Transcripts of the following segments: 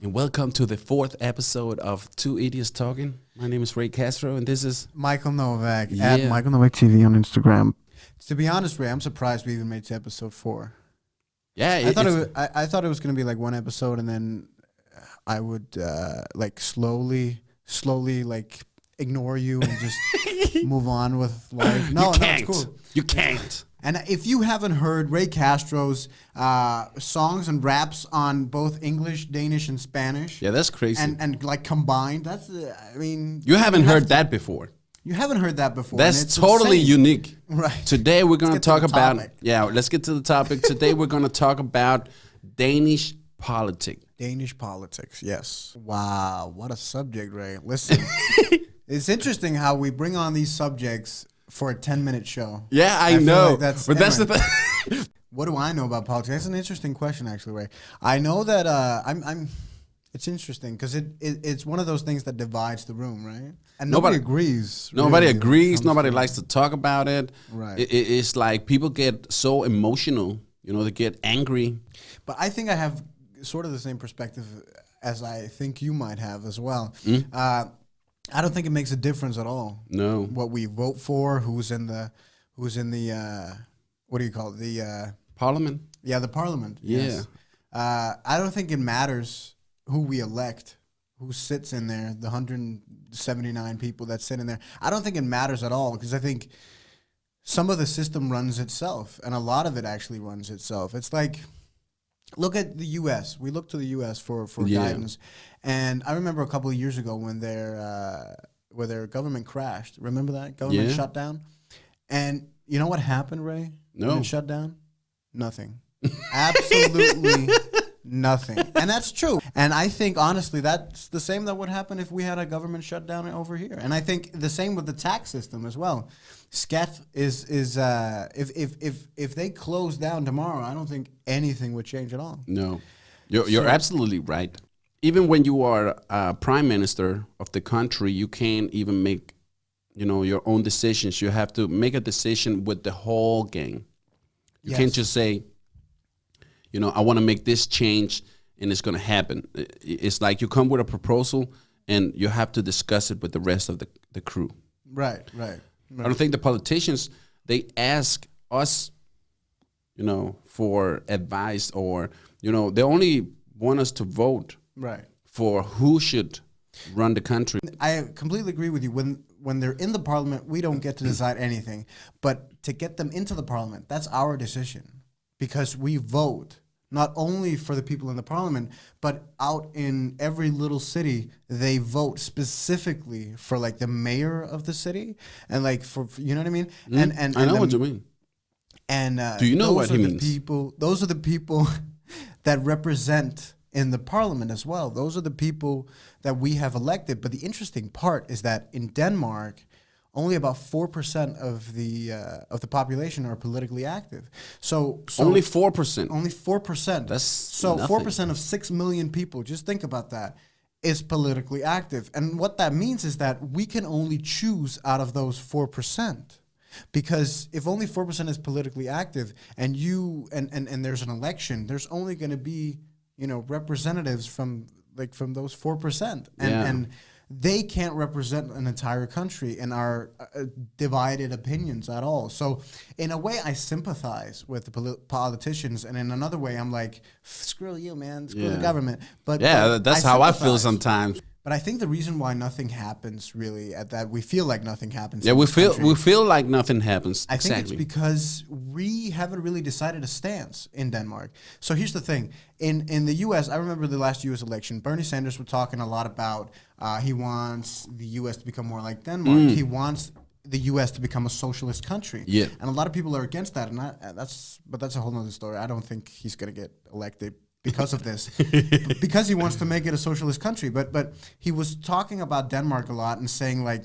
And welcome to the 4th episode of Two Idiots Talking. My name is Ray Castro, and this is Michael Novak at Michael Novak TV on Instagram. To be honest, Ray, I'm surprised we even made it to episode 4. Yeah, I thought it was going to be like one episode, and then I would like slowly like ignore you and just move on with life. No, it's cool. You can't. And if you haven't heard Ray Castro's songs and raps on both English, Danish, and Spanish, Yeah, that's crazy. and like combined, that's You haven't heard that before. You haven't heard that before. That's totally insane. unique. Right. Today we're going to talk about topic. let's get to the topic. Today we're going to talk about Danish politics. Danish politics, yes. Wow, what a subject, Ray. Listen, it's interesting how we bring on these subjects for a 10-minute show. Yeah, I feel know. like That's the thing. What do I know about politics? That's an interesting question, actually, Ray. I know that it's interesting because it's one of those things that divides the room, right? And nobody agrees. Nobody really, agrees. Nobody likes to talk about it. Right. It's like people get so emotional. You know, they get angry. But I think I have sort of the same perspective as I think you might have as well. I don't think it makes a difference at all. No. What we vote for, who's in the what do you call it? The Parliament? Yeah, the parliament. Yeah. Yes. I don't think it matters who we elect, who sits in there, the 179 people that sit in there. I don't think it matters at all because I think some of the system runs itself, and a lot of it actually runs itself. It's like, look at the U.S. We look to the U.S. for guidance. And I remember a couple of years ago when their government crashed. Remember that? Government shut down. And you know what happened, Ray? No. When it shut down? Nothing. Absolutely nothing. And that's true. And I think, honestly, that's the same that would happen if we had a government shutdown over here. And I think the same with the tax system as well. Scat is if they close down tomorrow, I don't think anything would change at all. No. You're absolutely right. Even when you are prime minister of the country, you can't even make, your own decisions. You have to make a decision with the whole gang. You can't just say, I want to make this change and it's going to happen. It's like you come with a proposal and you have to discuss it with the rest of the crew. Right. I don't think the politicians, they ask us, for advice or, they only want us to vote for who should run the country. I completely agree with you. When they're in the parliament, we don't get to decide anything. But to get them into the parliament, that's our decision because we vote not only for the people in the parliament, but out in every little city, they vote specifically for like the mayor of the city and like for you know what I mean? And I know what you mean. And do you know what he means? Those are the people that represent in the parliament as well. Those are the people that we have elected. But the interesting part is that in Denmark, only about 4% of the population are politically active. So only 4%. Only 4%. That's so nothing. 4% of 6 million people. Just think about that. Is politically active, and what that means is that we can only choose out of those 4%. Because if only 4% is politically active, and there's an election, there's only going to be representatives from those 4%, and they can't represent an entire country in our divided opinions at all. So in a way, I sympathize with the politicians, and in another way, I'm like, screw you, man, screw the government. But that's how I feel sometimes. But I think the reason why nothing happens really at that, we feel like nothing happens. Yeah, we feel like nothing happens. I think it's because we haven't really decided a stance in Denmark. So here's the thing. In the U.S., I remember the last U.S. election, Bernie Sanders was talking a lot about he wants the U.S. to become more like Denmark. He wants the U.S. to become a socialist country. Yeah. And a lot of people are against that. And that's a whole nother story. I don't think he's going to get elected because of this, because he wants to make it a socialist country. But he was talking about Denmark a lot and saying like,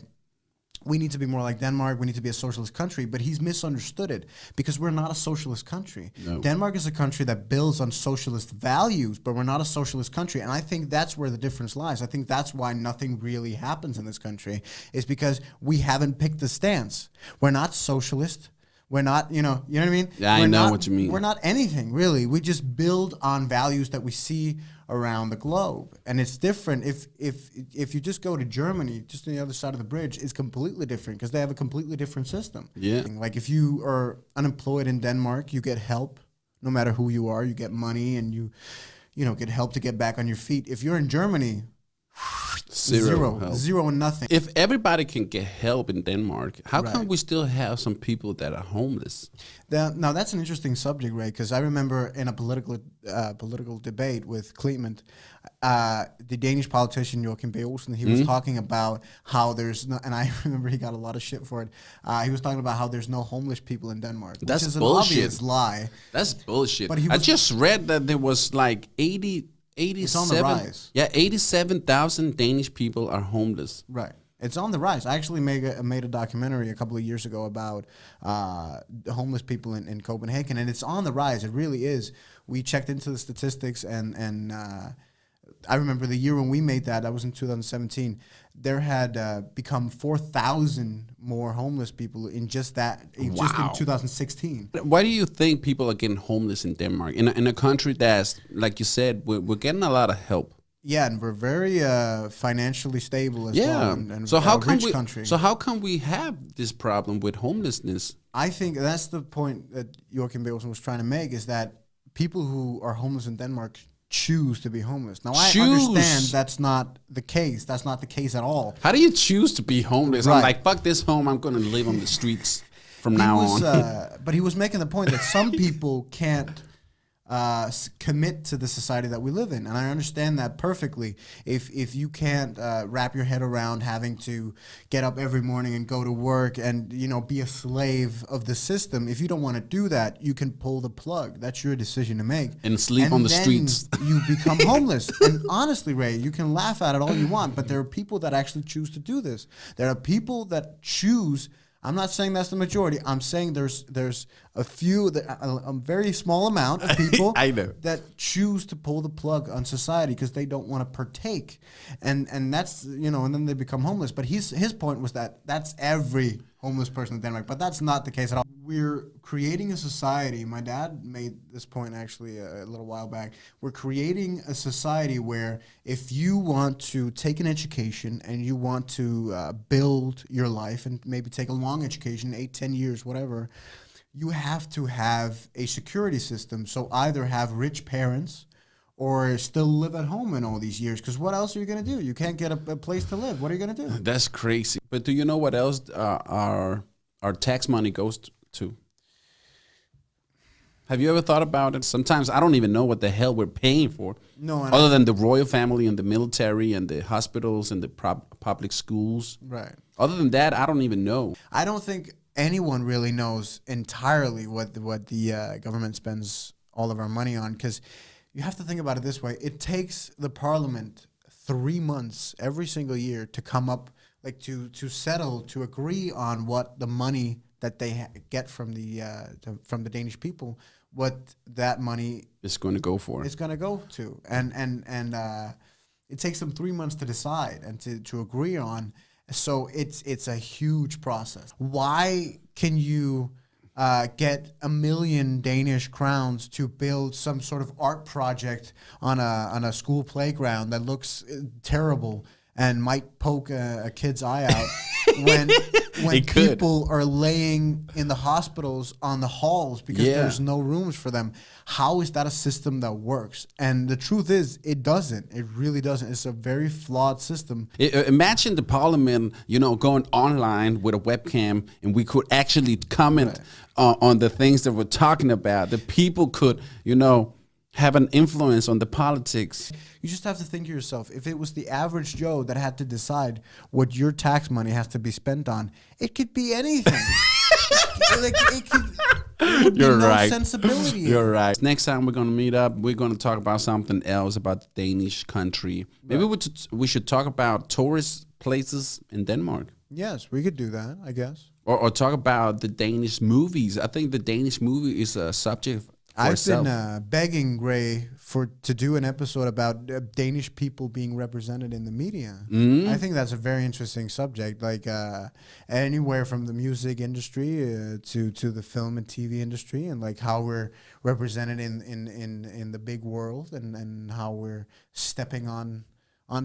we need to be more like Denmark. We need to be a socialist country. But he's misunderstood it because we're not a socialist country. No. Denmark is a country that builds on socialist values, but we're not a socialist country. And I think that's where the difference lies. I think that's why nothing really happens in this country is because we haven't picked a stance. We're not socialist. We're not, you know what I mean? Yeah, I know what you mean. We're not anything, really. We just build on values that we see around the globe. And it's different if you just go to Germany, just on the other side of the bridge, it's completely different because they have a completely different system. Yeah. Like if you are unemployed in Denmark, you get help no matter who you are. You get money and you get help to get back on your feet. If you're in Germany, zero and nothing. If everybody can get help in Denmark, how come we still have some people that are homeless? Now that's an interesting subject, Ray, because I remember in a political debate with Clement, the Danish politician Joachim B. Olsen, he was talking about how there's no, and I remember he got a lot of shit for it. He was talking about how there's no homeless people in Denmark. That's which is bullshit. An obvious lie. That's bullshit. But I just read that there was like 87. It's on the rise. Yeah, 87,000 Danish people are homeless. Right. It's on the rise. I actually made a documentary a couple of years ago about homeless people in Copenhagen, and it's on the rise. It really is. We checked into the statistics, and I remember the year when we made that was in 2017. There had become 4,000 more homeless people in just in 2016. Why do you think people are getting homeless in Denmark? In a country that's, like you said, we're getting a lot of help. Yeah, and we're very financially stable as well. And so how come rich country. So how come we have this problem with homelessness? I think that's the point that Joachim B. Olsen was trying to make, is that people who are homeless in Denmark choose to be homeless. Now, I understand that's not the case. That's not the case at all. How do you choose to be homeless? Right. I'm like, fuck this home. I'm going to live on the streets from now on. But he was making the point that some people can't commit to the society that we live in, and I understand that perfectly. If you can't wrap your head around having to get up every morning and go to work and be a slave of the system, if you don't want to do that, you can pull the plug. That's your decision to make. And sleep on the streets. You become homeless. And honestly, Ray, you can laugh at it all you want, but there are people that actually choose to do this. There are people that choose. I'm not saying that's the majority. I'm saying there's a few, a very small amount of people I know. that choose to pull the plug on society because they don't want to partake, and that's and then they become homeless. But his point was that that's every homeless person in Denmark, but that's not the case at all. We're creating a society. My dad made this point actually a little while back. We're creating a society where if you want to take an education and you want to build your life and maybe take a long education, 8-10 years, whatever, you have to have a security system. So either have rich parents or still live at home in all these years, because what else are you going to do? You can't get a place to live. What are you going to do? That's crazy. But do you know what else our tax money goes to? Have you ever thought about it? Sometimes I don't even know what the hell we're paying for. No, other than the royal family and the military and the hospitals and the public schools. Right. Other than that, I don't even know. I don't think anyone really knows entirely what the government spends all of our money on, because you have to think about it this way. It takes the parliament 3 months every single year to come up, like to settle, to agree on what the money that they get from the Danish people, what that money is going to go for. It's going to go to, and it takes them 3 months to decide and to agree on. So it's a huge process. Why can you get 1 million Danish crowns to build some sort of art project on a school playground that looks terrible and might poke a kid's eye out when people are laying in the hospitals on the halls because there's no rooms for them? How is that a system that works? And the truth is, it doesn't. It really doesn't. It's a very flawed system. Imagine the parliament, going online with a webcam, and we could actually comment on the things that we're talking about. The people could, have an influence on the politics. You just have to think to yourself, if it was the average Joe that had to decide what your tax money has to be spent on, it could be anything. You're right. Sensibility. You're right. Next time we're going to meet up, we're going to talk about something else, about the Danish country. Maybe we should talk about tourist places in Denmark. Yes, we could do that, I guess. Or talk about the Danish movies. I think the Danish movie is a subject I've herself. been begging Gray to do an episode about Danish people being represented in the media. Mm. I think that's a very interesting subject. Like anywhere from the music industry to the film and TV industry, and like how we're represented in the big world, and how we're stepping on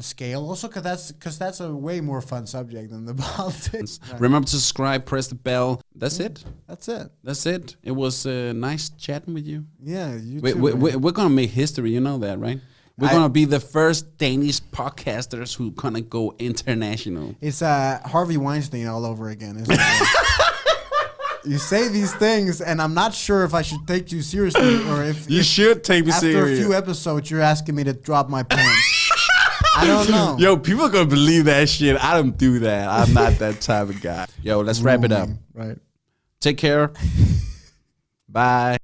scale. Also, because that's a way more fun subject than the politics. Right. Remember to subscribe, press the bell. That's it. That's it. That's it. It was nice chatting with you. Yeah, you too. We're gonna make history. You know that, right? We're gonna be the first Danish podcasters who gonna go international. It's Harvey Weinstein all over again, isn't it? You say these things, and I'm not sure if I should take you seriously, or if you should take me serious. After a few episodes, you're asking me to drop my pants. I don't know. Yo, people are gonna believe that shit. I don't do that. I'm not that type of guy. Yo, let's wrap it up. Right. Take care. Bye.